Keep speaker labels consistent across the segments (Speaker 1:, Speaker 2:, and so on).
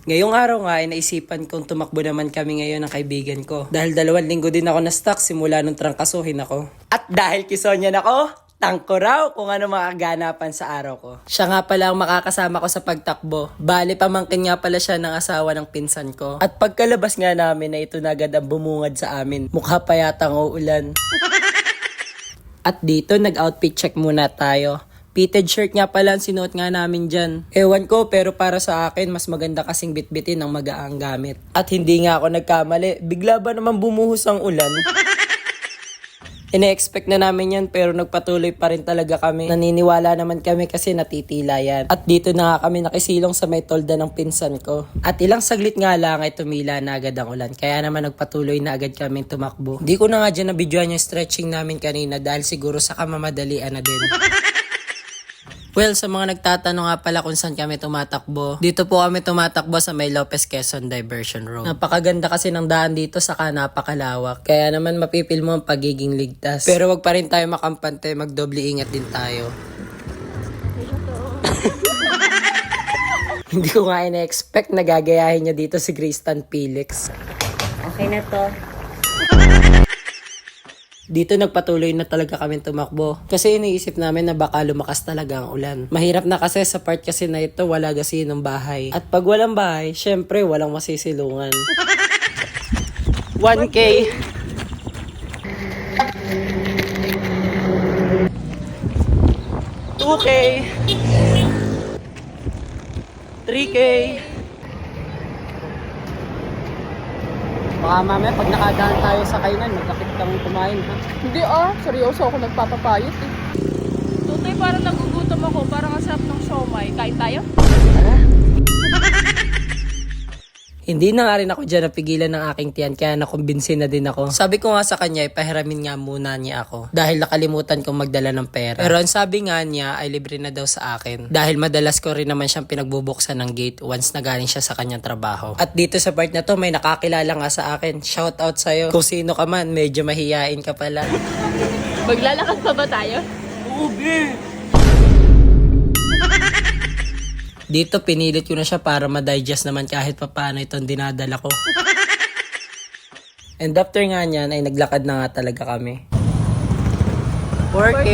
Speaker 1: Ngayong araw nga ay naisipan kong tumakbo naman kami ngayon ng kaibigan ko. Dahil 2 linggo din ako na-stuck simula nung trangkasuhin ako. At dahil kisonyan ako, tangko raw kung ano makaganapan sa araw ko. Siya nga pala ang makakasama ko sa pagtakbo. Bale, pamangkin nga pala siya ng asawa ng pinsan ko. At pagkalabas nga namin na ito na agad ang bumungad sa amin. Mukha pa yatang uulan. At dito, nag-outfit check muna tayo. Fitted shirt nga pala ang sinuot nga namin dyan. Ewan ko, pero para sa akin, mas maganda kasing bitbitin ng magaang gamit. At hindi nga ako nagkamali. Bigla ba naman bumuhos ang ulan? Ine-expect na namin yan, pero nagpatuloy pa rin talaga kami. Naniniwala naman kami kasi natitila yan. At dito na nga kami nakisilong sa may tolda ng pinsan ko. At ilang saglit nga lang ay tumila na agad ang ulan. Kaya naman nagpatuloy na agad kami tumakbo. Di ko na nga dyan nabidyoan yung stretching namin kanina dahil siguro sa kamamadalian na din. Well, sa mga nagtatanong nga pala kung saan kami tumatakbo, dito po kami tumatakbo sa may Lopez Quezon Diversion Road. Napakaganda kasi ng daan dito, saka napakalawak. Kaya naman mapipil mo ang pagiging ligtas. Pero wag pa rin tayo makampante, magdoble ingat din tayo. Hindi ko nga ina-expect na gagayahin niya dito si Kristan Felix.
Speaker 2: Okay na to.
Speaker 1: Dito nagpatuloy na talaga kami tumakbo. Kasi iniisip namin na baka lumakas talaga ang ulan. Mahirap na kasi sa part kasi na ito wala kasi ng bahay. At pag walang bahay, syempre walang masisilungan. 1K. $2K. 3K. Baka mamaya pag nakadaan tayo sa kainan, magkakit kang kumain ha.
Speaker 3: Hindi seryoso ako nagpapapayot eh. Tutoy, parang nagugutom ako, parang ang sarap ng siomay. Kain tayo?
Speaker 1: Hindi na nga rin ako dyan napigilan ng aking tiyan kaya nakumbinsin na din ako. Sabi ko nga sa kanya, ipahiramin nga muna niya ako. Dahil nakalimutan kong magdala ng pera. Pero ang sabi nga niya ay libre na daw sa akin. Dahil madalas ko rin naman siyang pinagbubuksan ng gate once na galing siya sa kanyang trabaho. At dito sa part na to may nakakilala nga sa akin. Shout out sa'yo. Kung sino ka man, medyo mahihain ka pala.
Speaker 3: Maglalakad pa ba tayo?
Speaker 1: Ubi! Dito pinilit ko na siya para ma-digest naman kahit papaano itong dinadala ko. And after nga niyan ay naglakad na nga talaga kami. 4K!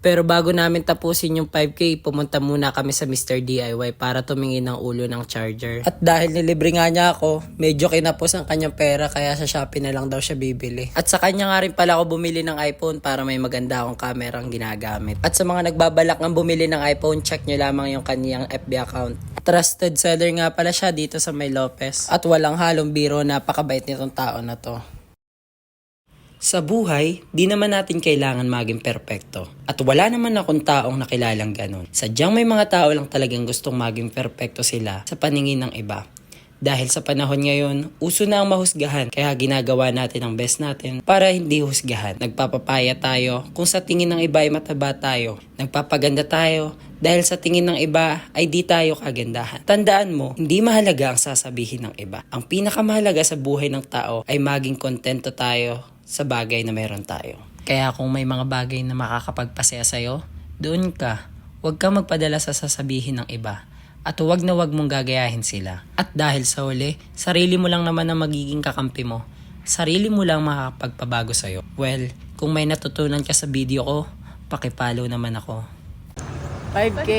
Speaker 1: Pero bago namin tapusin yung 5K, pumunta muna kami sa Mr. DIY para tumingin ng ulo ng charger. At dahil nilibre nga niya ako, medyo kinapos ang kanyang pera kaya sa Shopee na lang daw siya bibili. At sa kanya nga rin pala ako bumili ng iPhone para may maganda akong kamerang ginagamit. At sa mga nagbabalak ng bumili ng iPhone, check nyo lamang yung kanyang FB account. Trusted seller nga pala siya dito sa may Lopez. At walang halong biro, napakabait nitong tao na to. Sa buhay, di naman natin kailangan maging perpekto. At wala naman akong taong nakilalang ganun. Sadyang may mga tao lang talagang gustong maging perpekto sila sa paningin ng iba. Dahil sa panahon ngayon, uso na ang mahusgahan. Kaya ginagawa natin ang best natin para hindi husgahan. Nagpapapaya tayo kung sa tingin ng iba ay mataba tayo. Nagpapaganda tayo dahil sa tingin ng iba ay di tayo kagandahan. Tandaan mo, hindi mahalaga ang sasabihin ng iba. Ang pinakamahalaga sa buhay ng tao ay maging kontento tayo sa bagay na meron tayo. Kaya kung may mga bagay na makakapagpasaya sa'yo, doon ka. Huwag kang magpadala sa sasabihin ng iba. At huwag na huwag mong gagayahin sila. At dahil sa huli, sarili mo lang naman ang magiging kakampi mo. Sarili mo lang makakapagpabago sa'yo. Well, kung may natutunan ka sa video ko, pakipollow naman ako. 5K!